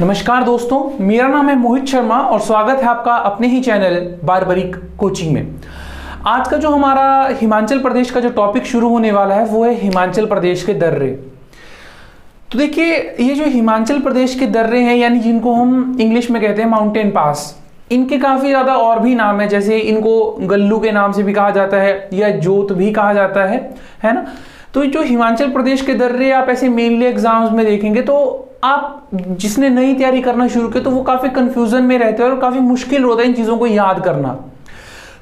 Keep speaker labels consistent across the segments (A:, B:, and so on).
A: नमस्कार दोस्तों, मेरा नाम है मोहित शर्मा और स्वागत है आपका अपने ही चैनल बारबरीक कोचिंग में। आज का जो हमारा हिमाचल प्रदेश का जो टॉपिक शुरू होने वाला है वो है हिमाचल प्रदेश के दर्रे। तो देखिए, ये जो हिमाचल प्रदेश के दर्रे हैं यानी जिनको हम इंग्लिश में कहते हैं माउंटेन पास, इनके काफ़ी ज़्यादा और भी नाम है। जैसे इनको गल्लू के नाम से भी कहा जाता है या जोत भी कहा जाता है ना। तो जो हिमाचल प्रदेश के दर्रे आप ऐसे मेनली एग्जाम्स में देखेंगे तो आप जिसने नई तैयारी करना शुरू किया तो वो काफ़ी कंफ्यूजन में रहते हैं और काफ़ी मुश्किल होता है इन चीज़ों को याद करना।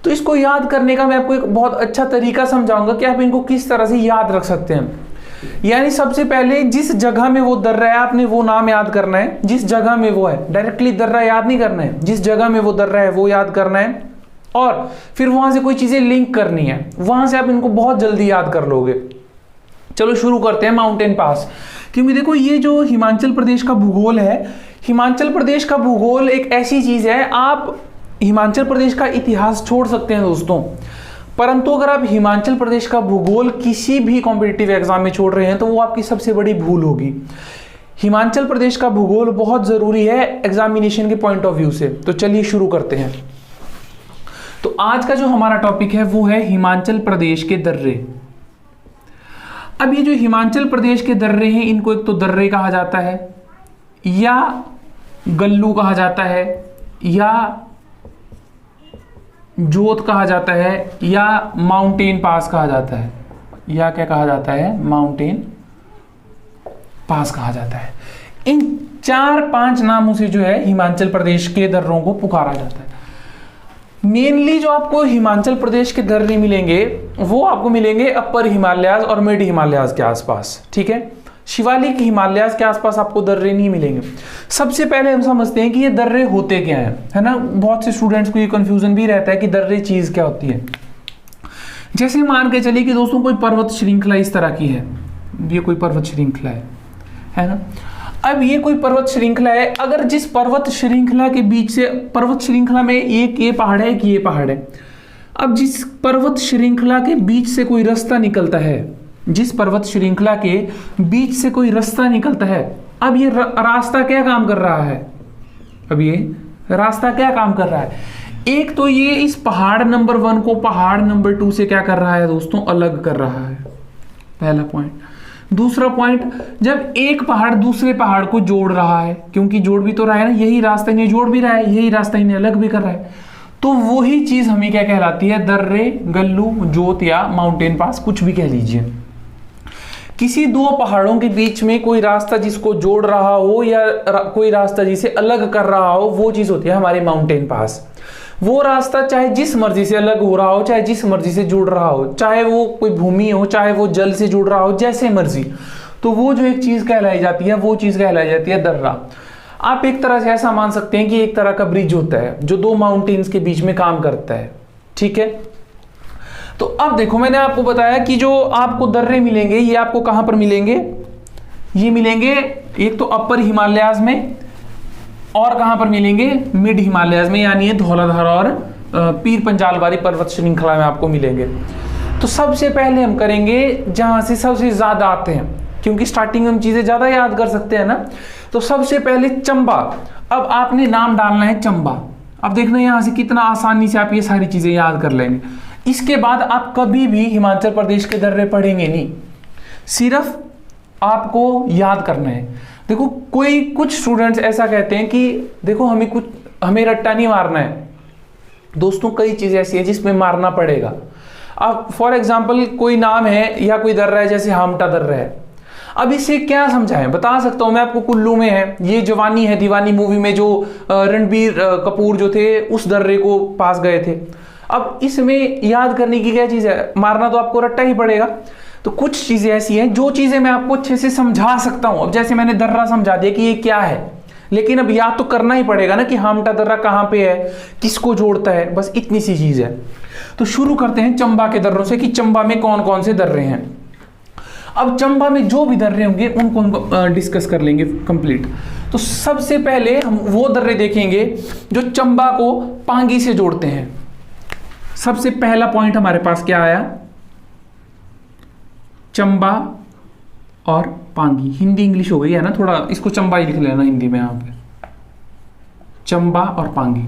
A: तो इसको याद करने का मैं आपको एक बहुत अच्छा तरीका समझाऊंगा कि आप इनको किस तरह से याद रख सकते हैं। यानी सबसे पहले जिस जगह में वो दर्रा है आपने वो नाम याद करना है, जिस जगह में वो है। डायरेक्टली दर्रा याद नहीं करना है, जिस जगह में वो दर्रा है वो याद करना है और फिर वहां से कोई चीज़ें लिंक करनी है, वहां से आप इनको बहुत जल्दी याद कर लोगे। चलो शुरू करते हैं माउंटेन पास। क्योंकि देखो, ये जो हिमाचल प्रदेश का भूगोल है, हिमाचल प्रदेश का भूगोल एक ऐसी चीज है, आप हिमाचल प्रदेश का इतिहास छोड़ सकते हैं दोस्तों, परंतु अगर आप हिमाचल प्रदेश का भूगोल किसी भी कॉम्पिटिटिव एग्जाम में छोड़ रहे हैं तो वो आपकी सबसे बड़ी भूल होगी। हिमाचल प्रदेश का भूगोल बहुत जरूरी है एग्जामिनेशन के पॉइंट ऑफ व्यू से। तो चलिए शुरू करते हैं। तो आज का जो हमारा टॉपिक है वो है हिमाचल प्रदेश के दर्रे। अब ये जो हिमाचल प्रदेश के दर्रे हैं, इनको एक तो दर्रे कहा जाता है या गल्लू कहा जाता है या जोत कहा जाता है या माउंटेन पास कहा जाता है, या क्या कहा जाता है, माउंटेन पास कहा जाता है। इन 4-5 नामों से जो है हिमाचल प्रदेश के दर्रों को पुकारा जाता है। मेनली जो आपको हिमाचल प्रदेश के दर्रे मिलेंगे वो आपको मिलेंगे अपर हिमालयाज और मिड हिमालयाज के आसपास, ठीक है। शिवालिक हिमालयाज के आसपास आपको दर्रे नहीं मिलेंगे। सबसे पहले हम समझते हैं कि ये दर्रे होते क्या हैं, है ना। बहुत से स्टूडेंट्स को ये कंफ्यूजन भी रहता है कि दर्रे चीज क्या होती है। जैसे मान के चलिए कि दोस्तों कोई पर्वत श्रृंखला इस तरह की है, ये कोई पर्वत श्रृंखला है ना। अब ये कोई पर्वत श्रृंखला है, अगर जिस पर्वत श्रृंखला के बीच से, पर्वत श्रृंखला में एक ये पहाड़ है, एक ये पहाड़ है, अब जिस पर्वत श्रृंखला के बीच से कोई रास्ता निकलता है, जिस पर्वत श्रृंखला के बीच से कोई रास्ता निकलता है, अब ये रास्ता क्या काम कर रहा है, अब ये रास्ता क्या काम कर रहा है। एक तो ये इस पहाड़ नंबर 1 को पहाड़ नंबर 2 से क्या कर रहा है दोस्तों, अलग कर रहा है, पहला पॉइंट। दूसरा पॉइंट, जब एक पहाड़ दूसरे पहाड़ को जोड़ रहा है, क्योंकि जोड़ भी तो रहा है ना, यही रास्ता इन्हें जोड़ भी रहा है, यही रास्ता इन्हें अलग भी कर रहा है, तो वही चीज हमें क्या कहलाती है, दर्रे, गल्लू, जोत या माउंटेन पास, कुछ भी कह लीजिए। किसी दो पहाड़ों के बीच में कोई रास्ता जिसको जोड़ रहा हो या कोई रास्ता जिसे अलग कर रहा हो, वो चीज होती है हमारे माउंटेन पास। वो रास्ता चाहे जिस मर्जी से अलग हो रहा हो, चाहे जिस मर्जी से जुड़ रहा हो, चाहे वो कोई भूमि हो, चाहे वो जल से जुड़ रहा हो, जैसे मर्जी, तो वो जो एक चीज कहलाई जाती है वो चीज कहलाई जाती है दर्रा। आप एक तरह से ऐसा मान सकते हैं कि एक तरह का ब्रिज होता है जो दो माउंटेन्स के बीच में काम करता है, ठीक है। तो अब देखो, मैंने आपको बताया कि जो आपको दर्रे मिलेंगे ये आपको कहां पर मिलेंगे, ये मिलेंगे एक तो अपर हिमालयाज में और कहां पर मिलेंगे, मिड हिमालयाज में, यानी ये धौलाधार और पीर पंजाल वाली पर्वत श्रृंखला में आपको मिलेंगे। तो सबसे पहले हम करेंगे जहां से सबसे ज्यादा आते हैं, क्योंकि स्टार्टिंग में हम चीजें ज्यादा याद कर सकते हैं ना। तो सबसे पहले चंबा। अब आपने नाम डालना है चंबा। अब देखना यहां से कितना आसानी से आप ये सारी चीजें याद कर लेंगे। इसके बाद आप कभी भी हिमाचल प्रदेश के दर्रे पढ़ेंगे नहीं, सिर्फ आपको याद करना है। देखो, कुछ स्टूडेंट्स ऐसा कहते हैं कि देखो हमें रट्टा नहीं मारना है। दोस्तों, कई चीजें ऐसी है जिसमें मारना पड़ेगा। अब फॉर एग्जांपल कोई नाम है या कोई दर्रा है, जैसे हामटा दर्रा है। अब इससे क्या समझाएं, बता सकता हूं मैं आपको। कुल्लू में है, ये जवानी है दीवानी मूवी में जो रणबीर कपूर जो थे उस दर्रे को पास गए थे। अब इसमें याद करने की क्या चीज है, मारना तो आपको रट्टा ही पड़ेगा। तो कुछ चीजें ऐसी हैं जो चीजें मैं आपको अच्छे से समझा सकता हूं। अब जैसे मैंने दर्रा समझा दिया कि ये क्या है, लेकिन अब याद तो करना ही पड़ेगा ना कि हामटा दर्रा कहां पे है, किसको जोड़ता है, बस इतनी सी चीज है। तो शुरू करते हैं चंबा के दर्रों से कि चंबा में कौन कौन से दर्रे हैं। अब चंबा में जो भी दर्रे होंगे उनको डिस्कस कर लेंगे कंप्लीट। तो सबसे पहले हम वो दर्रे देखेंगे जो चंबा को पांगी से जोड़ते हैं। सबसे पहला पॉइंट हमारे पास क्या आया, चंबा और पांगी। हिंदी इंग्लिश हो गई है ना, थोड़ा इसको चंबा ही लिख लेना हिंदी में यहाँ पे। चंबा और पांगी।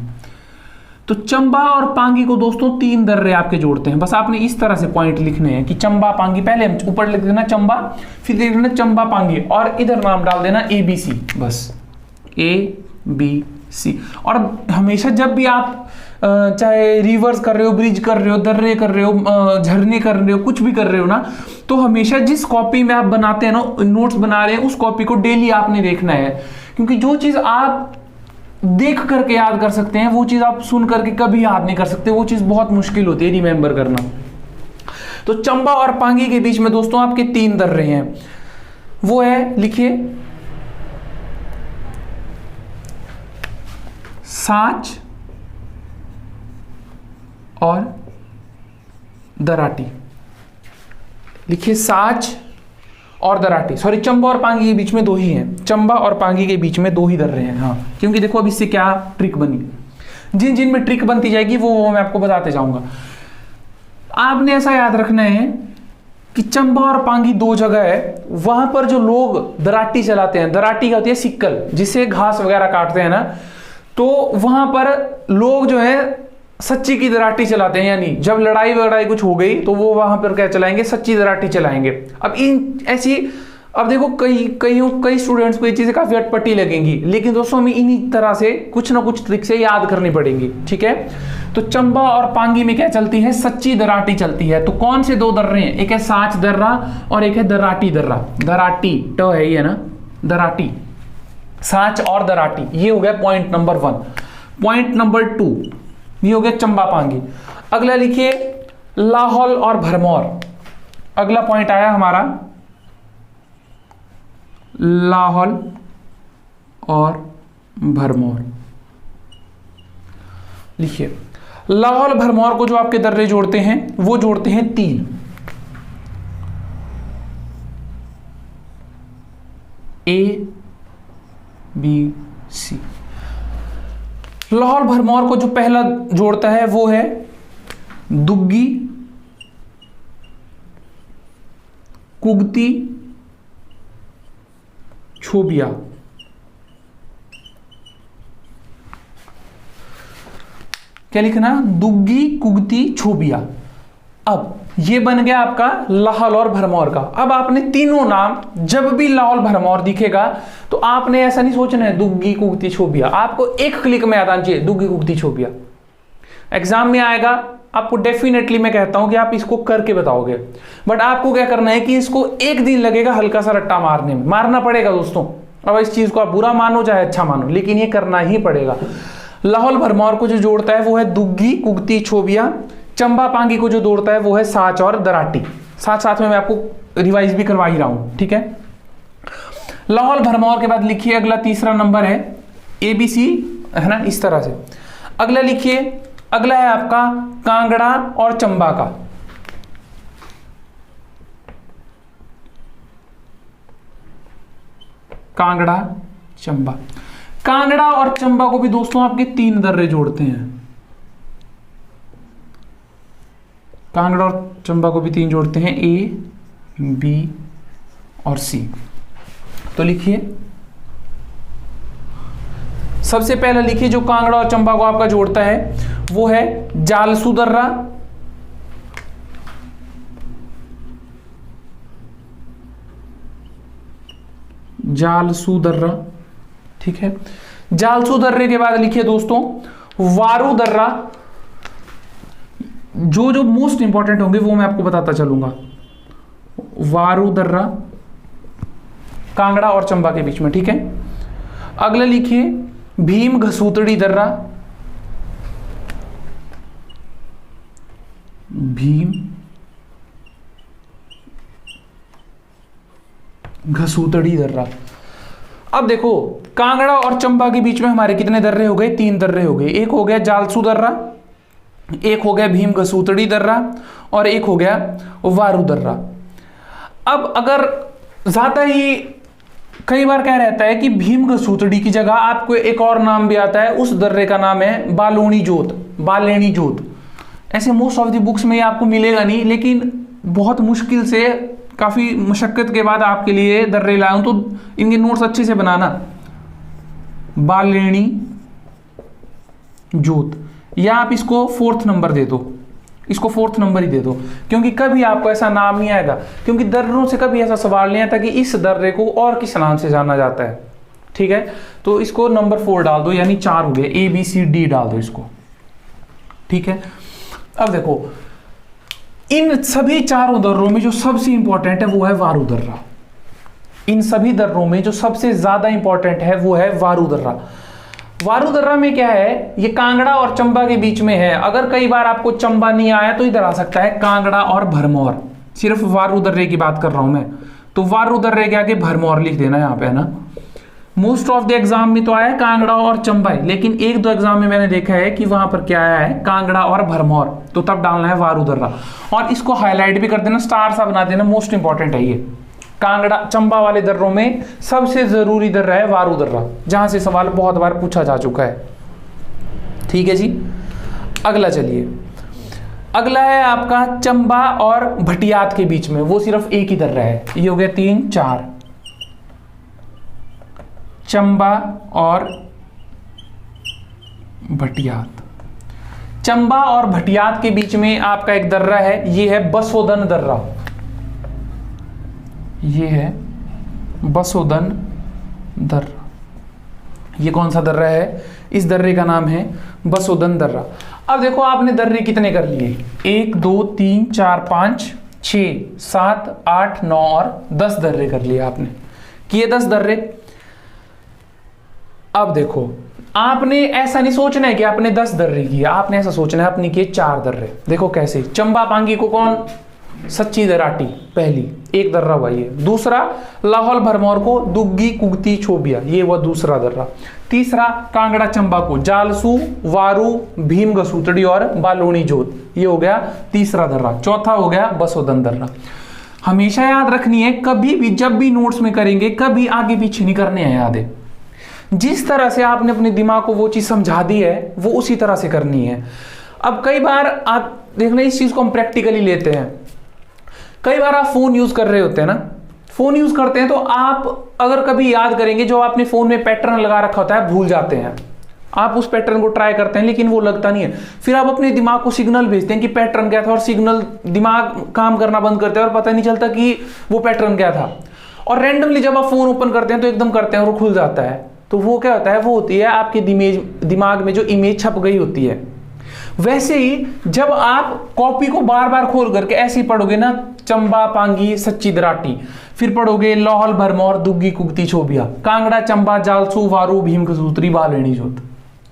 A: तो चंबा और पांगी को दोस्तों 3 दर्रे आपके जोड़ते हैं। बस आपने इस तरह से पॉइंट लिखने हैं कि चंबा पांगी, पहले हम ऊपर लिख देना चंबा, फिर लिख देना चंबा पांगी और इधर नाम डाल देना ABC, बस ABC। और हमेशा जब भी आप चाहे रिवर्स कर रहे हो, ब्रिज कर रहे हो, दर्रे कर रहे हो, झरने कर रहे हो, कुछ भी कर रहे हो ना, तो हमेशा जिस कॉपी में आप बनाते हैं ना, नोट्स बना रहे हैं, उस कॉपी को डेली आपने देखना है। क्योंकि जो चीज आप देख करके याद कर सकते हैं वो चीज आप सुन करके कभी याद नहीं कर सकते, वो चीज बहुत मुश्किल होती है रिमेंबर करना। तो चंबा और पांगी के बीच में दोस्तों आपके 3 दर्रे हैं, वो है, लिखिए, साच और दराटी। लिखिए साच और दराटी, सॉरी, चंबा और पांगी के बीच में 2 ही हैं, चंबा और पांगी के बीच में 2 ही दर्रे हैं। हाँ, क्योंकि देखो अब इससे क्या ट्रिक बनी, जिन जिन में ट्रिक बनती जाएगी वो मैं आपको बताते जाऊंगा। आपने ऐसा याद रखना है कि चंबा और पांगी 2 जगह है, वहां पर जो लोग दराटी चलाते हैं, दराटी का होती है सिक्कल, जिससे घास वगैरह काटते हैं ना, तो वहां पर लोग जो है सच्ची की दराटी चलाते हैं, यानी जब लड़ाई वड़ाई कुछ हो गई तो वो वहां पर क्या चलाएंगे, सच्ची दराटी चलाएंगे। अब इन ऐसी, अब देखो कई स्टूडेंट्स को ये चीजें काफी अटपटी लगेंगी, लेकिन दोस्तों हमें इन्हीं तरह से कुछ ना कुछ ट्रिक से याद करनी पड़ेंगी, ठीक है। तो चंबा और पांगी में क्या चलती है, सच्ची दराटी चलती है। तो कौन से 2 दर्रे हैं, एक है साच दर्रा और एक है दराटी दर्रा। दराटी तो है ही है ना, दराटी, साच और दराटी, ये हो गया पॉइंट नंबर 1। पॉइंट नंबर 2 ये हो गया चंबा पांगी। अगला लिखिए लाहौल और भरमौर। अगला पॉइंट आया हमारा लाहौल और भरमौर। लिखिए लाहौल भरमौर को जो आपके दर्रे जोड़ते हैं वो जोड़ते हैं 3, ABC। लाहौल भरमौर को जो पहला जोड़ता है वो है दुग्गी, कुगती, छोबिया। क्या लिखना, दुग्गी, कुगती, छोबिया। अब ये बन गया आपका लाहौल और भरमौर का। अब आपने तीनों नाम, जब भी लाहौल भरमौर दिखेगा तो आपने ऐसा नहीं सोचना है दुग्गी, कुगती, छोबिया, आपको एक क्लिक में याद आना चाहिए दुग्गी, कुगती, छोबिया। एग्जाम में आएगा, आपको डेफिनेटली मैं कहता हूं कि आप इसको करके बताओगे, बट आपको क्या करना है कि इसको 1 दिन लगेगा हल्का सा रट्टा मारने में, मारना पड़ेगा दोस्तों। अब इस चीज को आप बुरा मानो चाहे अच्छा मानो, लेकिन ये करना ही पड़ेगा। लाहौल भरमौर को जो जोड़ता है वो है दुग्गी, कुगती, छोबिया। चंबा पांगी को जो जोड़ता है वो है साच और दराटी। साथ साथ में मैं आपको रिवाइज भी करवा ही रहा हूं, ठीक है। लाहौल भरमौर के बाद लिखिए अगला तीसरा नंबर है ABC, है ना, इस तरह से। अगला लिखिए, अगला है आपका कांगड़ा और चंबा का। कांगड़ा, चंबा। कांगड़ा और चंबा को भी दोस्तों आपके 3 दर्रे जोड़ते हैं। कांगड़ा और चंबा को भी 3 जोड़ते हैं, A, B और C। तो लिखिए, सबसे पहले लिखिए जो कांगड़ा और चंबा को आपका जोड़ता है वो है जालसू दर्रा, जालसू दर्रा, ठीक है। जालसू दर्रे के बाद लिखिए दोस्तों वारू दर्रा। जो जो मोस्ट इंपॉर्टेंट होंगे वो मैं आपको बताता चलूंगा। वारू दर्रा कांगड़ा और चंबा के बीच में, ठीक है। अगला लिखिए भीम घसूतड़ी दर्रा, भीम घसूतड़ी दर्रा। अब देखो कांगड़ा और चंबा के बीच में हमारे कितने दर्रे हो गए, 3 दर्रे हो गए। एक हो गया जालसू दर्रा, एक हो गया भीम घसूतड़ी दर्रा और एक हो गया वारू दर्रा। अब अगर ज्यादा ही कई बार क्या रहता है कि भीम घसूतड़ी की जगह आपको एक और नाम भी आता है, उस दर्रे का नाम है बालोनी जोत, बालेनी जोत। ऐसे मोस्ट ऑफ द बुक्स में ये आपको मिलेगा नहीं, लेकिन बहुत मुश्किल से काफी मशक्कत के बाद आपके लिए दर्रे लाया हूं, तो इनके नोट्स अच्छे से बनाना। बालेनी जोत, या आप इसको 4th नंबर दे दो, इसको 4th नंबर ही दे दो, क्योंकि कभी आपको ऐसा नाम नहीं आएगा, क्योंकि दर्रों से कभी ऐसा सवाल नहीं आता कि इस दर्रे को और किस नाम से जाना जाता है। ठीक है, तो इसको नंबर 4 डाल दो, यानी 4 हो गए, ABCD डाल दो इसको। ठीक है, अब देखो इन सभी चारों दर्रों में जो सबसे इंपॉर्टेंट है वो है वारू दर्रा। इन सभी दर्रों में जो सबसे ज्यादा इंपॉर्टेंट है वो है वारू दर्रा। वारू दर्रा में क्या है, ये कांगड़ा और चंबा के बीच में है। अगर कई बार आपको चंबा नहीं आया तो इधर आ सकता है कांगड़ा और भरमौर, सिर्फ वारू दर्रे की बात कर रहा हूं मैं, तो वारू दर्रे के आगे भरमौर लिख देना यहाँ पे, है ना। मोस्ट ऑफ द एग्जाम में तो आया है कांगड़ा और चंबा, लेकिन 1-2 एग्जाम में मैंने देखा है कि वहां पर क्या आया है, कांगड़ा और भरमौर, तो तब डालना है वारू दर्रा। और इसको हाईलाइट भी कर देना, स्टार सा बना देना, मोस्ट इंपॉर्टेंट है ये। कांगड़ा चंबा वाले दर्रों में सबसे जरूरी दर्रा है वारू दर्रा, जहां से सवाल बहुत बार पूछा जा चुका है। ठीक है जी, अगला चलिए, अगला है आपका चंबा और भटियात के बीच में, वो सिर्फ एक ही दर्रा है। ये हो गया 3, 4, चंबा और भटियात। चंबा और भटियात के बीच में आपका एक दर्रा है, ये है बसोदन दर्रा। ये है बसोदन दर्रा। ये कौन सा दर्रा है, इस दर्रे का नाम है बसोदन दर्रा। अब देखो आपने दर्रे कितने कर लिए, 1 2 3 4 5 6 7 8 9 और 10 दर्रे कर लिए आपने, किए 10 दर्रे। अब देखो आपने ऐसा नहीं सोचना है कि आपने 10 दर्रे किए, आपने ऐसा सोचना है आपने किए 4 दर्रे। देखो कैसे, चंबा पांगी को कौन, सच्ची दराटी पहली, एक दर्रा हुआ ये। दूसरा लाहौल भरमौर को दुग्गी कुगती छोबिया, ये हुआ दूसरा दर्रा। तीसरा कांगड़ा चंबा को जालसू वारू भीम गसूतड़ी और बालोनी जोत, ये हो गया तीसरा दर्रा। चौथा हो गया बसोदन दर्रा। हमेशा याद रखनी है, कभी भी जब भी नोट्स में करेंगे कभी आगे पीछे नहीं करने हैं, याद है। जिस तरह से आपने अपने दिमाग को वो चीज समझा दी है वो उसी तरह से करनी है। अब कई बार आप देखना, इस चीज को हम प्रैक्टिकली लेते हैं। कई बार आप फोन यूज कर रहे होते हैं ना, फोन यूज करते हैं तो आप अगर कभी याद करेंगे, जो आपने फोन में पैटर्न लगा रखा होता है भूल जाते हैं। आप उस पैटर्न को ट्राई करते हैं लेकिन वो लगता नहीं है, फिर आप अपने दिमाग को सिग्नल भेजते हैं कि पैटर्न क्या था, और सिग्नल दिमाग काम करना बंद करते हैं और पता नहीं चलता कि वो पैटर्न क्या था। और रैंडमली जब आप फोन ओपन करते हैं तो एकदम करते हैं और वो खुल जाता है, तो वो क्या होता है, वो होती है आपके दिमाग में जो इमेज छप गई होती है। वैसे ही जब आप कॉपी को बार बार खोल करके ऐसे ही पढ़ोगे ना, चंबा पांगी सच्ची दराटी, फिर पढ़ोगे लाहौल भरमौर दुग्गी कुगती छोबिया, कांगड़ा चंबा जालसू वारू भीम कसूत्री बालेणी जोत।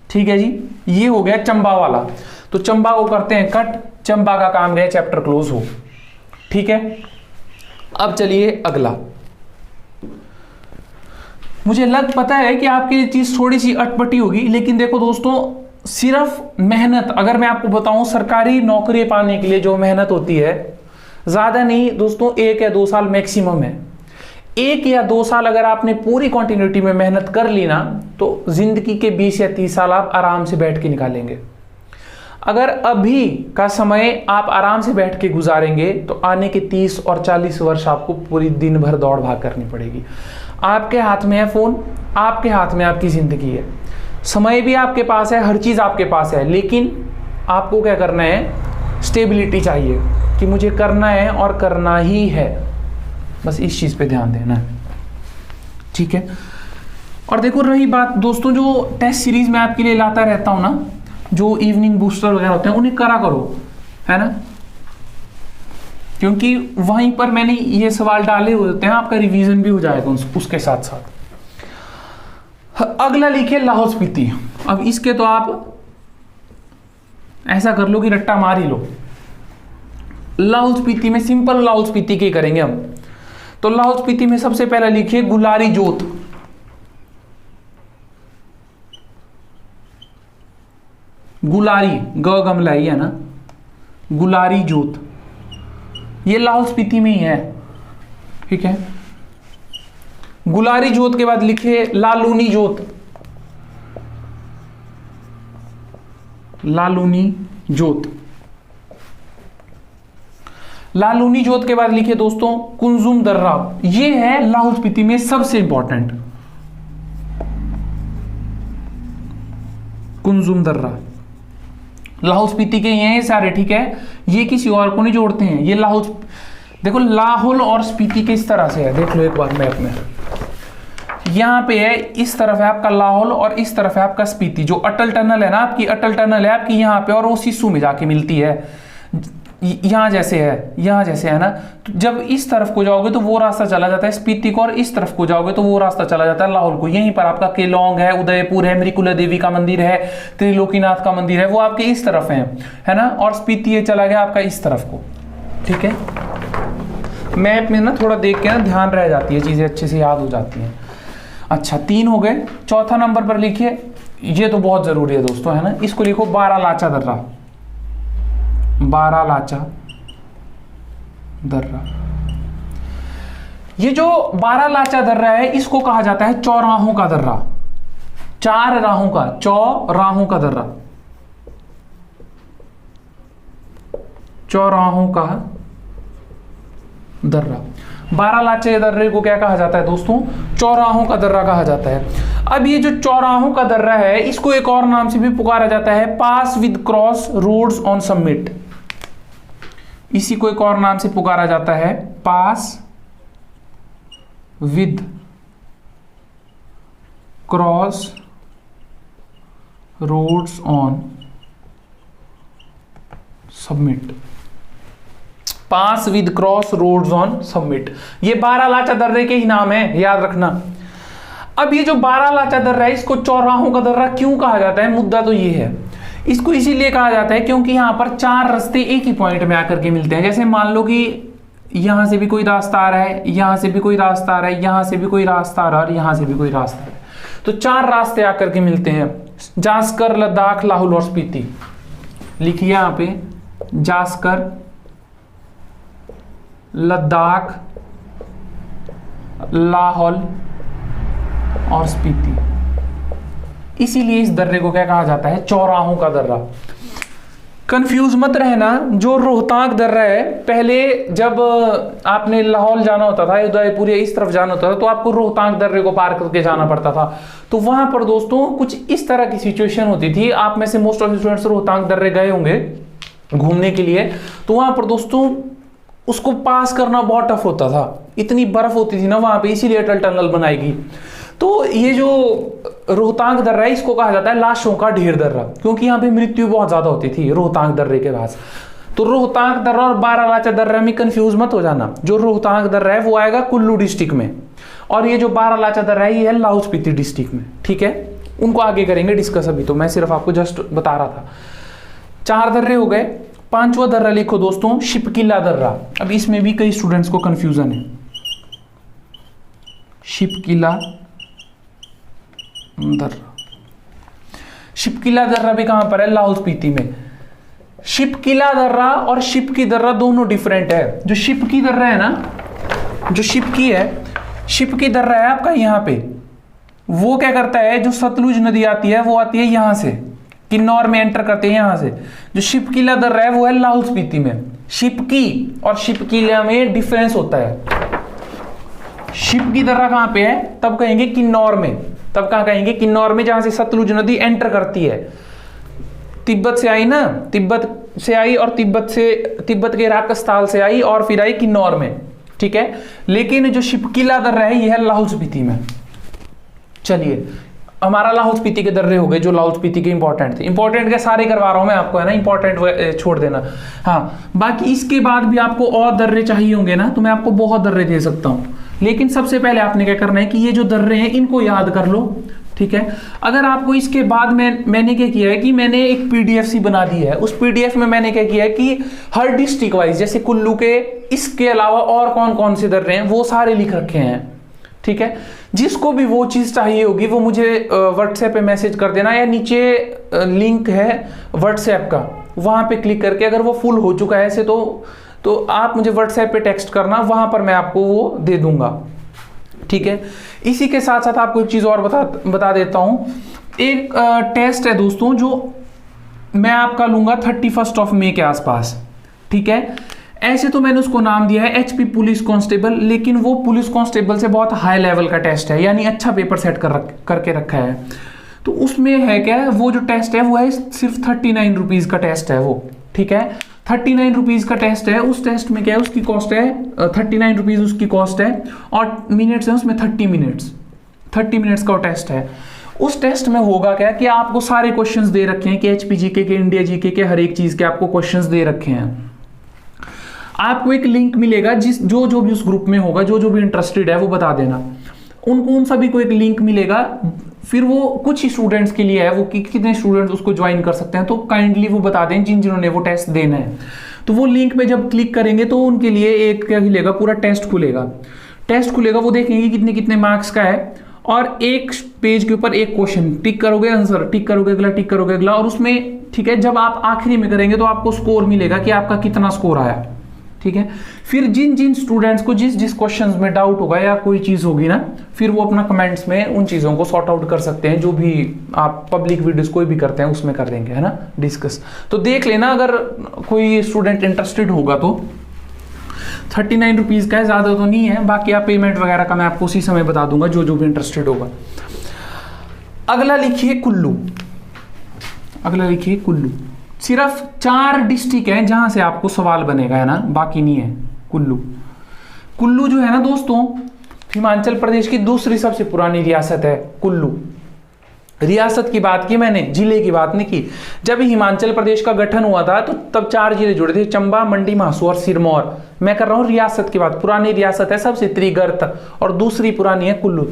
A: ठीक है जी, ये हो गया चंबा वाला। तो चंबा को करते हैं कट, चंबा का काम गया, चैप्टर क्लोज हो। ठीक है, अब चलिए अगला। मुझे पता है कि आपके लिए चीज थोड़ी सी अटपटी होगी, लेकिन देखो दोस्तों, सिर्फ मेहनत, अगर मैं आपको बताऊं सरकारी नौकरी पाने के लिए जो मेहनत होती है, ज्यादा नहीं दोस्तों, 1 या 2 साल मैक्सिमम है। 1 या 2 साल अगर आपने पूरी कंटिन्यूटी में मेहनत कर ली ना, तो जिंदगी के 20 या 30 साल आप आराम से बैठ के निकालेंगे। अगर अभी का समय आप आराम से बैठ के गुजारेंगे तो आने के 30 और 40 वर्ष आपको पूरी दिन भर दौड़ भाग करनी पड़ेगी। आपके हाथ में है फोन, आपके हाथ में आपकी जिंदगी है, समय भी आपके पास है, हर चीज आपके पास है, लेकिन आपको क्या करना है, स्टेबिलिटी चाहिए कि मुझे करना है और करना ही है, बस इस चीज पे ध्यान देना है। ठीक है, और देखो रही बात दोस्तों, जो टेस्ट सीरीज में आपके लिए लाता रहता हूं ना, जो इवनिंग बूस्टर वगैरह होते हैं उन्हें करा करो, है ना, क्योंकि वहीं पर मैंने ये सवाल डाले हुए होते हैं, आपका रिवीजन भी हो जाएगा उसके साथ साथ। अगला लिखे लाहौल स्पीति। अब इसके तो आप ऐसा कर लो कि रट्टा मार ही लो। लाहौल स्पीति में सिंपल लाहौल स्पीति के करेंगे हम। तो लाहौल स्पीति में सबसे पहले लिखिए गुलारी जोत। गुलारी ग गमलाई है ना, गुलारी जोत, ये लाहौल स्पीति में ही है। ठीक है, गुलारी जोत के बाद लिखे लालूनी जोत। लालूनी जोत, लालूनी जोत के बाद लिखे दोस्तों कुंजुम दर्रा। ये है लाहौल स्पीति में सबसे इंपॉर्टेंट, कुंजुम दर्रा। लाहौल स्पीति के ये सारे, ठीक है, ये किसी और को नहीं जोड़ते हैं, ये लाहौल, देखो लाहौल और स्पीति के इस तरह से है, देख लो एक बार मैप में, यहाँ पे है, इस तरफ है आपका लाहौल और इस तरफ है आपका स्पीति। जो अटल टनल है ना आपकी, अटल टनल है आपकी यहाँ पे और वो सिस्सू में जाके मिलती है, यहाँ जैसे है, यहाँ जैसे है ना। तो जब इस तरफ को जाओगे तो वो रास्ता चला जाता है स्पीति को, और इस तरफ को जाओगे तो वो रास्ता चला जाता है लाहौल को। यहीं पर आपका केलोंग है, उदयपुर है, मृकुला देवी का मंदिर है, त्रिलोकीनाथ का मंदिर है, वो आपके इस तरफ है ना। और स्पीति ये चला गया आपका इस तरफ को, ठीक है। मैप में ना थोड़ा देख के ना ध्यान रह जाती है, चीजें अच्छे से याद हो जाती हैं। अच्छा 3 हो गए। चौथा नंबर पर लिखिए, ये तो बहुत जरूरी है दोस्तों, है ना, इसको लिखो बारालाचा दर्रा। बारालाचा दर्रा, ये जो बारालाचा दर्रा है इसको कहा जाता है चौराहों का दर्रा, 4 राहों का, चौराहों का दर्रा, चौराहों का दर्रा। बारालाचे दर्रे को क्या कहा जाता है दोस्तों? चौराहों का दर्रा कहा जाता है। अब ये जो चौराहों का दर्रा है इसको एक और नाम से भी पुकारा जाता है, pass with cross roads on summit. इसी को एक और नाम से पुकारा जाता है, pass with cross roads on summit, pass with cross roads on summit. ये बारालाचा दर्रे के ही नाम है, याद रखना। अब ये जो बारालाचा दर्रा है इसको चौराहों का दर्रा क्यों कहा जाता है? मुद्दा तो ये है, इसको इसीलिए कहा जाता है क्योंकि यहां पर 4 रास्ते एक ही पॉइंट में आकर के मिलते हैं। जैसे मान लो कि यहां से भी कोई रास्ता आ रहा है, यहां से भी कोई रास्ता आ रहा है, यहां से भी कोई रास्ता आ रहा है और यहां से भी कोई रास्ता आ रहा है, तो 4 रास्ते आकर के मिलते हैं, जास्कर, लद्दाख, लाहौल और स्पीति। लिखिए यहां पे जास्कर, लद्दाख, लाहौल और स्पीति। इसीलिए इस दर्रे को क्या कहा जाता है? चौराहों का दर्रा। कंफ्यूज मत रहना, जो रोहतांग दर्रा है, पहले जब आपने लाहौल जाना होता था, उदयपुर या इस तरफ जाना होता था, तो आपको रोहतांग दर्रे को पार करके जाना पड़ता था। तो वहां पर दोस्तों कुछ इस तरह की सिचुएशन होती थी। आप में से मोस्ट ऑफ स्टूडेंट्स रोहतांग दर्रे गए होंगे घूमने के लिए, तो वहां पर दोस्तों उसको पास करना बहुत टफ होता था, इतनी बर्फ होती थी ना वहां पे, इसीलिए अटल टनल बनाएगी। तो ये जो रोहतांग दर्रा है इसको कहा जाता है लाशों का ढेर दर्रा, क्योंकि यहाँ पे मृत्यु बहुत ज्यादा होती थी रोहतांग दर्रे के पास। तो रोहतांग दर्रा और बारालाचा दर्रा में कंफ्यूज मत हो जाना। जो रोहतांग दर्रा है वो आएगा कुल्लू डिस्ट्रिक्ट में, और ये जो बारालाचा दर्रा है ये है लाहौल स्पीति डिस्ट्रिक्ट में, ठीक है। उनको आगे करेंगे डिस्कस, अभी तो मैं सिर्फ आपको जस्ट बता रहा था। 4 दर्रे हो गए। 5वां दर्रा लिखो दोस्तों, शिपकिला दर्रा। अब इसमें भी कई स्टूडेंट्स को कंफ्यूजन है। शिपकिला दर्रा, शिपकिला दर्रा भी कहां पर है? लाहौल स्पीति में। शिपकिला दर्रा और शिपकी दर्रा दोनों डिफरेंट है। जो शिपकी दर्रा है ना, जो शिपकी है, शिपकी दर्रा है आपका यहाँ पे, वो क्या करता है, जो सतलुज नदी आती है वो आती है यहां से, किन्नौर में एंटर करते हैं यहां से। जो शिपकिला दर्रा है वो है लाहौल स्पीति में। शिपकी और शिपकिला में डिफरेंस होता है। शिपकी दर्रा कहां पे है? तब कहेंगे किन्नौर में। तब कहां कहेंगे? किन्नौर में, जहां से सतलुज नदी एंटर करती है। तिब्बत से आई ना, तिब्बत से आई और तिब्बत के राकस्थाल से आई और फिर आई किन्नौर में, ठीक है। लेकिन जो शिपकिला दर्रा है यह है लाहौल स्पीति में। चलिए, हमारा लाहौल स्पीति के दर्रे हो गए जो लाहौल स्पीति के इंपॉर्टेंट थे। इंपॉर्टेंट के सारे करवा रहा हूं मैं आपको, है ना, इंपॉर्टेंट छोड़ देना। हाँ, बाकी इसके बाद भी आपको और दर्रे चाहिए होंगे ना, तो मैं आपको बहुत दर्रे दे सकता हूं। लेकिन सबसे पहले आपने क्या करना है कि ये जो दर्रे हैं इनको याद कर लो, ठीक है। अगर आपको इसके बाद मैंने क्या किया है कि मैंने एक पीडीएफ सी बना दी है। उस पीडीएफ में मैंने क्या किया है कि हर डिस्ट्रिक्ट वाइज, जैसे कुल्लू के इसके अलावा और कौन कौन से दर्रे हैं वो सारे लिख रखे हैं, ठीक है। जिसको भी वो चीज चाहिए होगी वो मुझे व्हाट्सएप पे मैसेज कर देना, या नीचे लिंक है व्हाट्सएप का, वहां पे क्लिक करके अगर वो फुल हो चुका है ऐसे तो आप मुझे व्हाट्सएप पे टेक्स्ट करना, वहां पर मैं आपको वो दे दूंगा, ठीक है। इसी के साथ साथ आपको एक चीज और बता देता हूं। एक टेस्ट है दोस्तों जो मैं आपका लूंगा 31 मई के आसपास, ठीक है। ऐसे तो मैंने उसको नाम दिया है एचपी पुलिस कांस्टेबल, लेकिन वो पुलिस कांस्टेबल से बहुत हाई लेवल का टेस्ट है, यानी अच्छा पेपर सेट करके रखा है। तो उसमें है क्या है, वो जो टेस्ट है वो है सिर्फ 39 रुपीज़ का टेस्ट है वो, ठीक है। 39 रुपीज़ का टेस्ट है। उस टेस्ट में क्या है, उसकी कॉस्ट है 39 रुपीज़ उसकी कॉस्ट है, और मिनट्स है उसमें 30 मिनट्स का वो टेस्ट है। उस टेस्ट में होगा क्या कि आपको सारे क्वेश्चंस दे रखे हैं कि एचपी जीके के, इंडिया जीके के, हर एक चीज़ के आपको क्वेश्चंस दे रखे हैं। आपको एक लिंक मिलेगा, जो भी उस ग्रुप में होगा, जो भी इंटरेस्टेड है वो बता देना, उनको उन सभी को एक लिंक मिलेगा। फिर वो कुछ ही स्टूडेंट्स के लिए है वो, कि कितने स्टूडेंट्स उसको ज्वाइन कर सकते हैं, तो काइंडली वो बता दें जिन्होंने वो टेस्ट देना है। तो वो लिंक पे जब क्लिक करेंगे तो उनके लिए एक क्या खुलेगा, पूरा टेस्ट खुलेगा। वो देखेंगे कितने कितने मार्क्स का है, और एक पेज के ऊपर एक क्वेश्चन टिक करोगे, आंसर टिक करोगे, अगला टिक करोगे, अगला, और उसमें ठीक है, जब आप आखिरी में करेंगे तो आपको स्कोर मिलेगा कि आपका कितना स्कोर आया, ठीक है। फिर जिन स्टूडेंट्स को जिस क्वेश्चंस में डाउट होगा या कोई चीज़ होगी ना, फिर वो अपना कमेंट्स में उन चीज़ों को सॉर्ट आउट कर सकते हैं, जो भी आप पब्लिक वीडियोस कोई भी करते हैं उसमें कर देंगे, है ना, डिस्कस। तो देख लेना, अगर कोई स्टूडेंट इंटरेस्टेड होगा तो 39 रुपीज़ का है, ज़्यादा तो नहीं है। बाकी आप पेमेंट वगैरह का मैं आपको उसी समय बता दूंगा, जो भी इंटरेस्टेड होगा। अगला लिखिए कुल्लू। सिर्फ 4 डिस्ट्रिक्ट हैं जहां से आपको सवाल बनेगा, है ना, बाकी नहीं है। कुल्लू जो है ना दोस्तों, हिमाचल प्रदेश की दूसरी सबसे पुरानी रियासत है कुल्लू। रियासत की बात की मैंने, जिले की बात नहीं की। जब हिमाचल प्रदेश का गठन हुआ था तो तब 4 जिले जुड़े थे, चंबा, मंडी, महासू और सिरमौर। मैं कर रहा हूं रियासत की बात। पुरानी रियासत है सबसे त्रिगर्त, और दूसरी पुरानी है कुल्लू।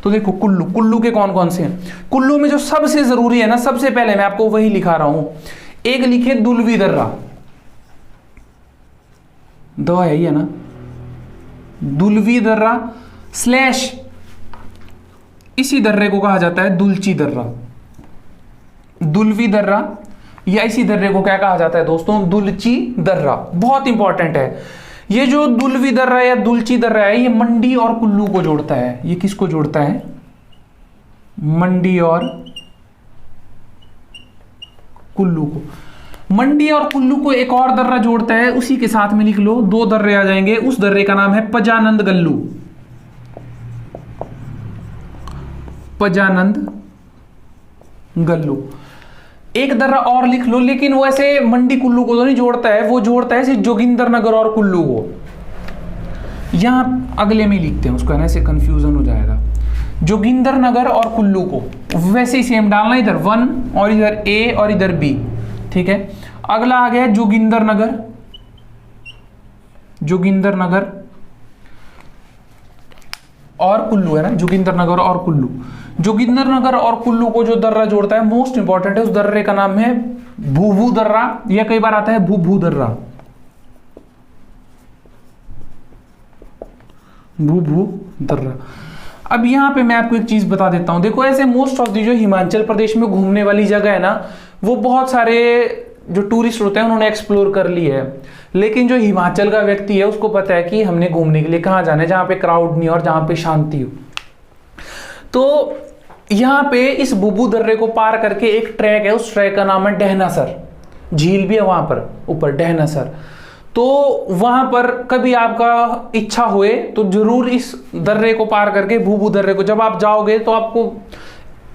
A: तो देखो कुल्लू के कौन कौन से हैं। कुल्लू में जो सबसे जरूरी है ना, सबसे पहले मैं आपको वही लिखा रहा हूं। एक लिखे दुलवी दर्रा, दो है ही है ना, दुलवी दर्रा स्लैश इसी दर्रे को कहा जाता है दुलची दर्रा। दुलवी दर्रा या इसी दर्रे को क्या कहा जाता है दोस्तों, दुलची दर्रा। बहुत इंपॉर्टेंट है ये जो दुलवी दर्रा या दुलची दर्रा है, ये मंडी और कुल्लू को जोड़ता है। ये किसको जोड़ता है, मंडी और कुल्लू को। मंडी और कुल्लू को एक और दर्रा जोड़ता है, उसी के साथ में लिख लो, 2 दर्रे आ जाएंगे। उस दर्रे का नाम है पजानंद गल्लू। एक दर्रा और लिख लो, लेकिन वो ऐसे मंडी कुल्लू को तो नहीं जोड़ता है, वो जोड़ता है सिर्फ जोगिंदरनगर और कुल्लू को। यहां अगले में लिखते हैं उसको, है ना, ऐसे कंफ्यूजन हो जाएगा। जोगिंदरनगर और कुल्लू को वैसे ही सेम डालना, इधर 1 और इधर A और इधर B, ठीक है। अगला आ गया जोगिंदरनगर और कुल्लू, है ना, जोगिंदरनगर और कुल्लू। जोगिंदरनगर और कुल्लू को जो दर्रा जोड़ता है, मोस्ट इंपॉर्टेंट है, उस दर्रे का नाम है भूभू दर्रा, या कई बार आता है भूभू दर्रा। अब यहां पे मैं आपको एक चीज बता देता हूं। देखो, ऐसे मोस्ट ऑफ दी जो हिमाचल प्रदेश में घूमने वाली जगह है ना, वो बहुत सारे जो टूरिस्ट होते हैं उन्होंने एक्सप्लोर कर ली है, लेकिन जो हिमाचल का व्यक्ति है उसको पता है कि हमने घूमने के लिए कहाँ जाना है, जहाँ पे क्राउड नहीं हो और जहाँ पे शांति हो। तो यहाँ पे इस बुबू दर्रे को पार करके एक ट्रैक है, उस ट्रैक का नाम है डहनासर। झील भी है वहां पर ऊपर, डहनासर। तो वहां पर कभी आपका इच्छा हुए तो जरूर इस दर्रे को पार करके, भूभू दर्रे को जब आप जाओगे तो आपको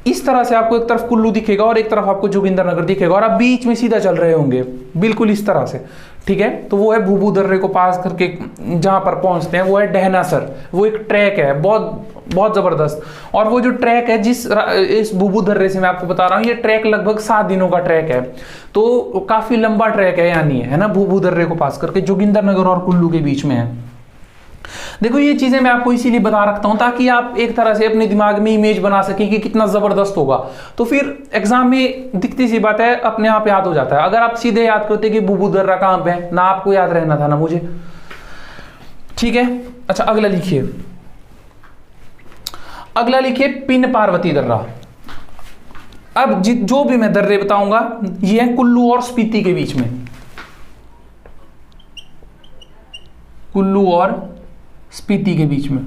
A: इस तरह से, आपको एक तरफ कुल्लू दिखेगा और एक तरफ आपको जोगिंदरनगर दिखेगा, और आप बीच में सीधा चल रहे होंगे बिल्कुल इस तरह से, ठीक है। तो वो है भूभू दर्रे को पास करके जहां पर पहुंचते हैं, वो है डहनासर। वो एक ट्रैक है बहुत जबरदस्त। और वो जो ट्रैक है इस भूभू दर्रे से मैं आपको बता रहा हूँ, ये ट्रैक लगभग 7 दिनों का ट्रैक है। तो काफी लंबा ट्रैक है, यानी है ना, भूभू दर्रे को पास करके जोगिंदरनगर और कुल्लू के बीच में है। देखो, ये चीजें मैं आपको इसीलिए बता रखता हूं ताकि आप एक तरह से अपने दिमाग में इमेज बना सकें कि कितना जबरदस्त होगा। तो फिर एग्जाम में दिखती सी बात है, अपने आप याद हो जाता है। अगर आप सीधे याद करते कि भूभू दर्रा कहां पे है, ना आपको याद रहना था ना मुझे, ठीक है। अच्छा, अगला लिखिए पिन पार्वती दर्रा। अब जो भी मैं दर्रे बताऊंगा ये है कुल्लू और स्पीति के बीच में, कुल्लू और स्पीति के बीच में।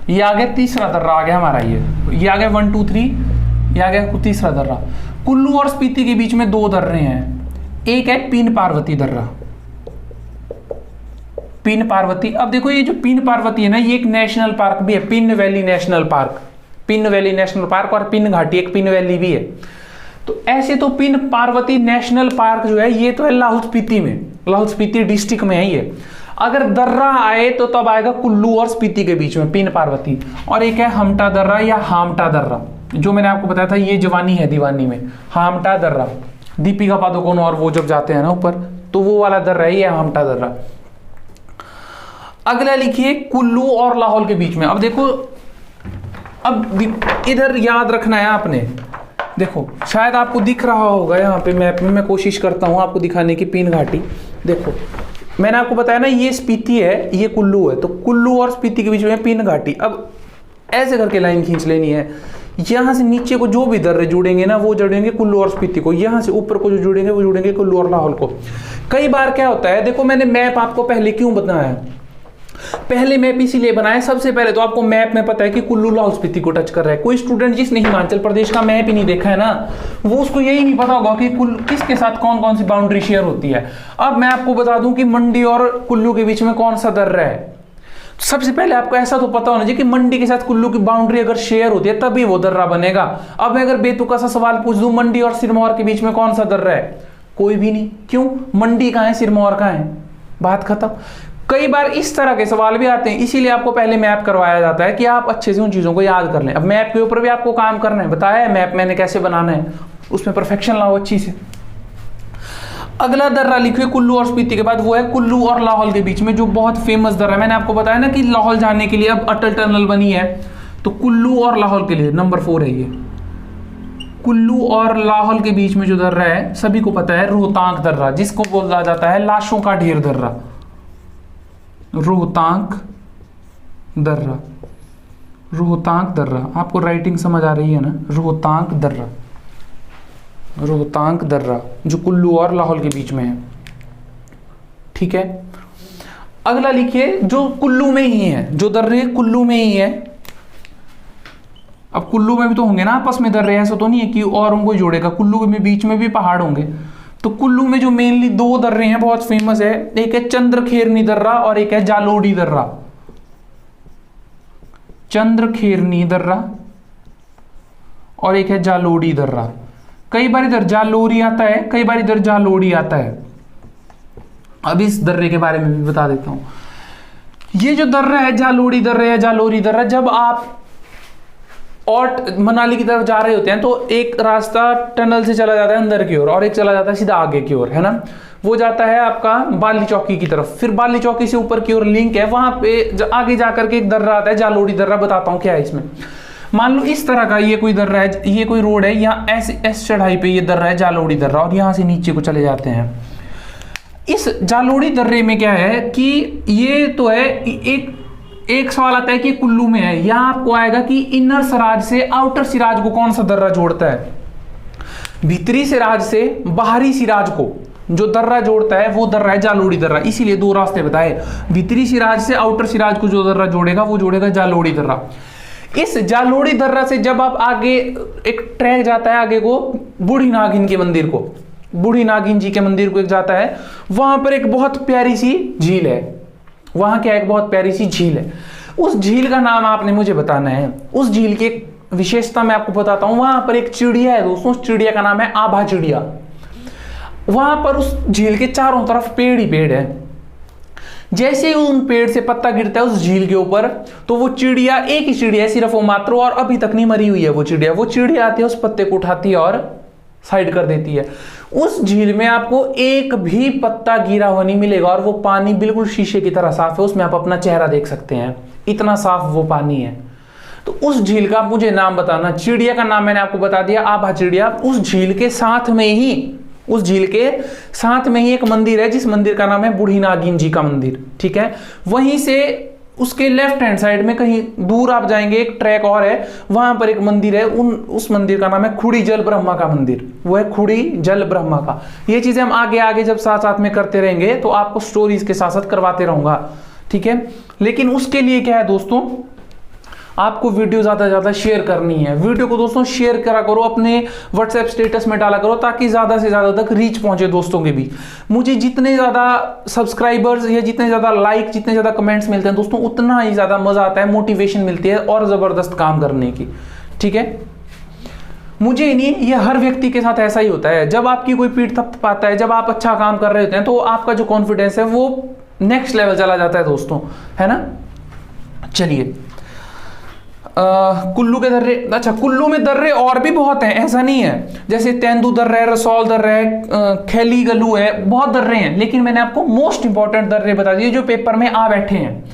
A: ये आ गया तीसरा दर्रा, आ गया हमारा ये आ गया 1 2 3, ये आ गया तीसरा दर्रा। कुल्लू और स्पीति के बीच में 2 दर्रे हैं, एक है पिन पार्वती दर्रा, पिन पार्वती। अब देखो, ये जो पिन पार्वती है ना, ये एक नेशनल पार्क भी है, pin valley national park, pin valley national park और पिन घाटी एक पिन वैली भी है। तो ऐसे तो पिन पार्वती नेशनल पार्क जो है ये तो है लाहौल स्पीति में, लाहौल स्पीति डिस्ट्रिक्ट में है ये। अगर दर्रा आए तो तब आएगा कुल्लू और स्पीति के बीच में पिन पार्वती। और एक है हमटा दर्रा या हामटा दर्रा, जो मैंने आपको बताया था ये जवानी है दीवानी में, हामटा दर्रा, दीपिका पादुकोण और वो जब जाते हैं ना ऊपर तो वो वाला दर्रा है ये हामटा दर्रा। अगला लिखिए कुल्लू और लाहौल के बीच में। अब देखो, अब इधर याद रखना है आपने, देखो शायद आपको दिख रहा होगा यहाँ पे मैप में, मैं कोशिश करता हूँ आपको दिखाने की पिन घाटी। देखो मैंने आपको बताया ना ये स्पीति है ये कुल्लू है, तो कुल्लू और स्पीति के बीच में पिन घाटी। अब ऐसे करके लाइन खींच लेनी है, यहाँ से नीचे को जो भी दर्रे जुड़ेंगे ना वो जुड़ेंगे कुल्लू और स्पीति को, यहाँ से ऊपर को जो जुड़ेंगे वो जुड़ेंगे कुल्लू और लाहौल को। कई बार क्या होता है, देखो मैंने मैप आपको पहले क्यों बताया, पहले मैप इसीलिए बनाया, सबसे पहले तो आपको मैप में पता है कि कुल्लू लाहौल स्पीति को टच कर रहा है। कोई स्टूडेंट जिसने हिमाचल प्रदेश का मैप ही नहीं देखा है ना, वो उसको यही नहीं पता होगा कि किसके साथ कौन कौन सी बाउंड्री शेयर होती है। अब मैं आपको बता दूं कि मंडी और कुल्लू के बीच में कौन सा दर्रा है। सबसे पहले आपको ऐसा तो पता होना चाहिए कि मंडी के साथ कुल्लू की बाउंड्री अगर शेयर होती है तभी वो दर्रा बनेगा। अब मैं अगर बेतुका सा सवाल पूछ दूं मंडी और सिरमौर के बीच में कौन सा दर्रा है, कोई भी नहीं। क्यों, मंडी कहाँ है सिरमौर कहाँ है, बात खत्म। कई बार इस तरह के सवाल भी आते हैं, इसीलिए आपको पहले मैप करवाया जाता है कि आप अच्छे से उन चीजों को याद कर लें। अब मैप के ऊपर भी आपको काम करना है, बताया है मैप मैंने कैसे बनाना है, उसमें परफेक्शन लाओ अच्छी से। अगला दर्रा लिखिए कुल्लू और स्पीति के बाद, वो है कुल्लू और लाहौल के बीच में जो बहुत फेमस दर्रा है। मैंने आपको बताया ना कि लाहौल जाने के लिए अब अटल टनल बनी है, तो कुल्लू और लाहौल के लिए नंबर 4 है ये। कुल्लू और लाहौल के बीच में जो दर्रा है सभी को पता है, रोहतांग दर्रा, जिसको बोला जाता है लाशों का ढेर दर्रा, रोहतांग दर्रा, रोहतांग दर्रा। आपको राइटिंग समझ आ रही है ना, रोहतांग दर्रा, रोहतांग दर्रा जो कुल्लू और लाहौल के बीच में है, ठीक है। अगला लिखिए जो कुल्लू में ही है, जो दर्रे कुल्लू में ही है। अब कुल्लू में भी तो होंगे ना आपस में दर्रे, ऐसा तो नहीं है कि और उनको जोड़ेगा, कुल्लू में बीच में भी पहाड़ होंगे। तो कुल्लू में जो मेनली 2 दर्रे हैं बहुत फेमस है, एक है चंद्रखेरनी दर्रा और एक है जालोड़ी दर्रा। चंद्रखेरनी दर्रा और एक है जालोड़ी दर्रा। कई बार इधर जालोरी आता है, कई बार इधर जालोड़ी आता है। अब इस दर्रे के बारे में भी बता देता हूं। ये जो दर्रा है जालोड़ी दर्रा या जालोरी दर्रा, जब आप और मनाली की तरफ जा रहे होते हैं तो एक रास्ता टनल से चला जाता है अंदर की ओर और एक चला जाता है सीधा आगे की ओर, है ना। वो जाता है आपका बाली चौकी की तरफ, फिर बाली चौकी से ऊपर की ओर लिंक है, वहां पे आगे जाकर के एक दर्रा आता है जालोड़ी दर्रा। बताता हूँ क्या है इसमें। मान लो इस तरह का ये कोई दर्रा है, ये कोई रोड है, यहाँ ऐस चढ़ाई पे ये दर्रा है जालोड़ी दर्रा, और यहाँ से नीचे को चले जाते हैं। इस जालोड़ी दर्रे में क्या है कि ये तो है, एक सवाल आता है कि कुल्लू में है, यहां आपको आएगा कि इनर सिराज से आउटर सिराज को कौन सा दर्रा जोड़ता है। भीतरी सिराज से बाहरी सिराज को जो दर्रा जोड़ता है वो दर्रा है जालोड़ी दर्रा। इसीलिए 2 रास्ते बताए, भीतरी सिराज से आउटर सिराज को जो दर्रा जोड़ेगा वो जोड़ेगा जालोड़ी दर्रा। इस जालोड़ी दर्रा से जब आप आगे एक ट्रैक जाता है आगे को बूढ़ी नागिन के मंदिर को, बूढ़ी नागिन जी के मंदिर को एक जाता है, वहां पर एक बहुत प्यारी सी झील है। वहां क्या एक बहुत प्यारी सी झील है, उस झील का नाम आपने मुझे बताना है। उस झील की एक विशेषता मैं आपको बताता हूं। वहां पर एक चिड़िया है दोस्तों, उस चिड़िया का नाम है आभा चिड़िया। वहां पर उस झील के चारों तरफ पेड़ ही पेड़ है। जैसे ही उन पेड़ से पत्ता गिरता है उस झील के ऊपर, तो वो चिड़िया, एक ही चिड़िया है सिर्फ वो मात्र, और अभी तक नहीं मरी हुई है वो चिड़िया। वो चिड़िया आती है, उस पत्ते को उठाती है और साइड कर देती है। उस झील में आपको एक भी पत्ता गिरा हुआ नहीं मिलेगा, और वो पानी बिल्कुल शीशे की तरह साफ है, उसमें आप अपना चेहरा देख सकते हैं, इतना साफ वो पानी है। तो उस झील का मुझे नाम बताना। चिड़िया का नाम मैंने आपको बता दिया, आभा चिड़िया। उस झील के साथ में ही, उस झील के साथ में ही एक मंदिर है, जिस मंदिर का नाम है बूढ़ी नागिन जी का मंदिर, ठीक है। वहीं से उसके लेफ्ट हैंड साइड में कहीं दूर आप जाएंगे, एक ट्रैक और है, वहां पर एक मंदिर है, उस मंदिर का नाम है खुड़ी जल ब्रह्मा का मंदिर। वो है खुड़ी जल ब्रह्मा का। ये चीजें हम आगे आगे जब साथ साथ में करते रहेंगे तो आपको स्टोरीज के साथ साथ करवाते रहूंगा, ठीक है। लेकिन उसके लिए क्या है दोस्तों, आपको वीडियो ज्यादा से ज्यादा शेयर करनी है। वीडियो को दोस्तों शेयर करा करो, अपने व्हाट्सएप स्टेटस में डाला करो, ताकि ज्यादा से ज्यादा तक रीच पहुंचे दोस्तों के बीच। मुझे जितने ज्यादा सब्सक्राइबर्स या जितने ज्यादा लाइक, जितने ज्यादा कमेंट्स मिलते हैं दोस्तों, उतना ही ज्यादा मजा आता है, मोटिवेशन मिलती है और जबरदस्त काम करने की। ठीक है, मुझे ही नहीं, ये हर व्यक्ति के साथ ऐसा ही होता है। जब आपकी कोई पीठ थपथपाता है, जब आप अच्छा काम कर रहे होते हैं, तो आपका जो कॉन्फिडेंस है वो नेक्स्ट लेवल चला जाता है दोस्तों, है ना। चलिए, कुल्लू के दर्रे, अच्छा कुल्लू में दर्रे और भी बहुत हैं, ऐसा नहीं है, जैसे तेंदू दर्रा है, रसौल दर्रा है, खैली गलू है, बहुत दर्रे हैं, लेकिन मैंने आपको मोस्ट इंपॉर्टेंट दर्रे बता दिए जो पेपर में आ बैठे हैं।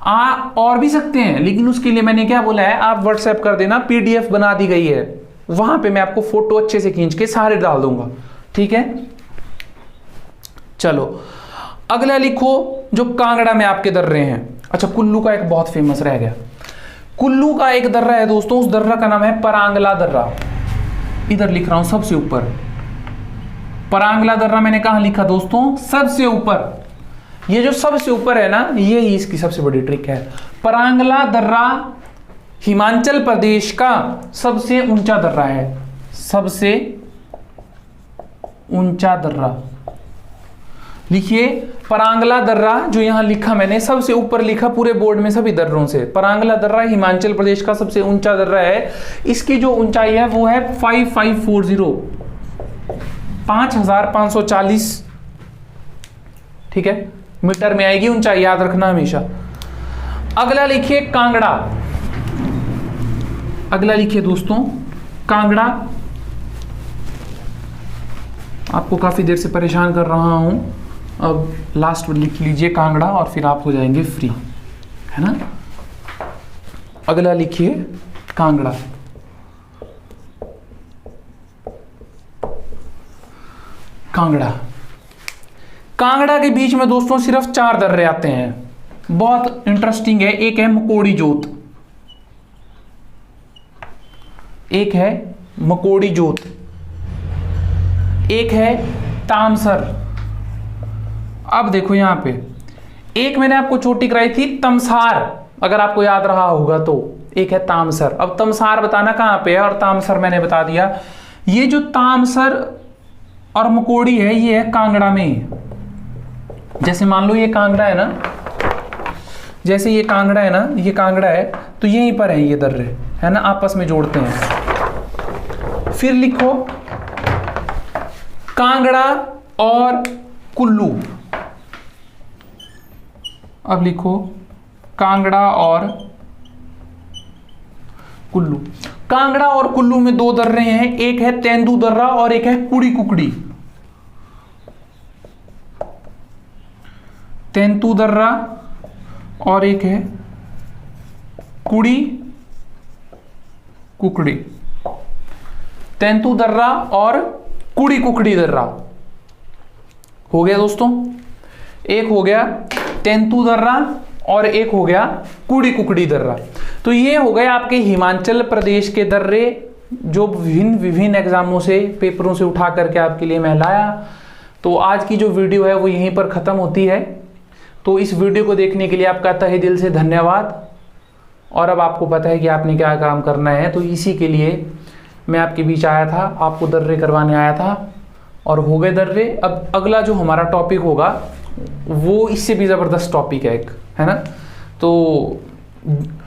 A: आ और भी सकते हैं, लेकिन उसके लिए मैंने क्या बोला है, आप व्हाट्सएप कर देना, पीडीएफ बना दी गई है, वहां पे मैं आपको फोटो अच्छे से खींच के सारे डाल दूंगा, ठीक है। चलो अगला लिखो, जो कांगड़ा में आपके दर्रे हैं। अच्छा, कुल्लू का एक बहुत फेमस रह गया, कुल्लू का एक दर्रा है दोस्तों, उस दर्रा का नाम है परांगला दर्रा। इधर लिख रहा हूं सबसे ऊपर, परांगला दर्रा मैंने कहां लिखा दोस्तों, सबसे ऊपर। ये जो सबसे ऊपर है ना, ये ही इसकी सबसे बड़ी ट्रिक है। परांगला दर्रा हिमाचल प्रदेश का सबसे ऊंचा दर्रा है, सबसे ऊंचा दर्रा। लिखिए परांगला दर्रा, जो यहां लिखा मैंने सबसे ऊपर लिखा पूरे बोर्ड में सभी दर्रों से, परांगला दर्रा हिमाचल प्रदेश का सबसे ऊंचा दर्रा है। इसकी जो ऊंचाई है वो है 5540, 5540, ठीक है, मीटर में आएगी ऊंचाई, याद रखना हमेशा। अगला लिखिए कांगड़ा, अगला लिखिए दोस्तों कांगड़ा। आपको काफी देर से परेशान कर रहा हूं, अब लास्ट में लिख लीजिए कांगड़ा और फिर आप हो जाएंगे फ्री, है ना। अगला लिखिए कांगड़ा, कांगड़ा। कांगड़ा के बीच में दोस्तों सिर्फ 4 दर्रे आते हैं, बहुत इंटरेस्टिंग है। एक है मकोड़ी जोत, एक है मकोड़ी जोत, एक है तामसर। अब देखो यहां पे एक मैंने आपको चोटी कराई थी तमसार, अगर आपको याद रहा होगा तो, एक है तामसर। अब तमसार बताना कहां पे है और तामसर मैंने बता दिया। ये जो तामसर और मकोड़ी है ये है कांगड़ा में। जैसे मान लो ये कांगड़ा है ना, जैसे ये कांगड़ा है ना, ये कांगड़ा है तो यहीं पर है ये दर्रे, है ना, आपस में जोड़ते हैं। फिर लिखो कांगड़ा और कुल्लू। अब लिखो कांगड़ा और कुल्लू। कांगड़ा और कुल्लू में 2 दर्रे हैं, एक है तेंदू दर्रा और एक है कुड़ी कुकड़ी। तेंदू दर्रा और एक है कुड़ी कुकड़ी। तेंदू दर्रा और कुड़ी कुकड़ी दर्रा हो गया दोस्तों, एक हो गया तेंदू दर्रा और एक हो गया कुड़ी कुकड़ी दर्रा। तो ये हो गए आपके हिमाचल प्रदेश के दर्रे जो विभिन्न एग्जामों से, पेपरों से उठा करके आपके लिए मैं लाया। तो आज की जो वीडियो है वो यहीं पर ख़त्म होती है। तो इस वीडियो को देखने के लिए आपका तहे दिल से धन्यवाद। और अब आपको पता है कि आपने क्या काम करना है, तो इसी के लिए मैं आपके बीच आया था, आपको दर्रे करवाने आया था और हो गए दर्रे। अब अगला जो हमारा टॉपिक होगा वो इससे भी ज़बरदस्त टॉपिक है एक, है ना। तो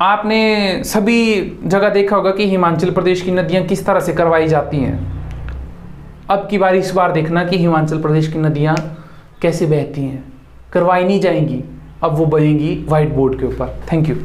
A: आपने सभी जगह देखा होगा कि हिमाचल प्रदेश की नदियाँ किस तरह से करवाई जाती हैं। अब की बार इस बार देखना कि हिमाचल प्रदेश की नदियाँ कैसे बहती हैं, करवाई नहीं जाएंगी, अब वो बहेंगी वाइट बोर्ड के ऊपर। Thank you.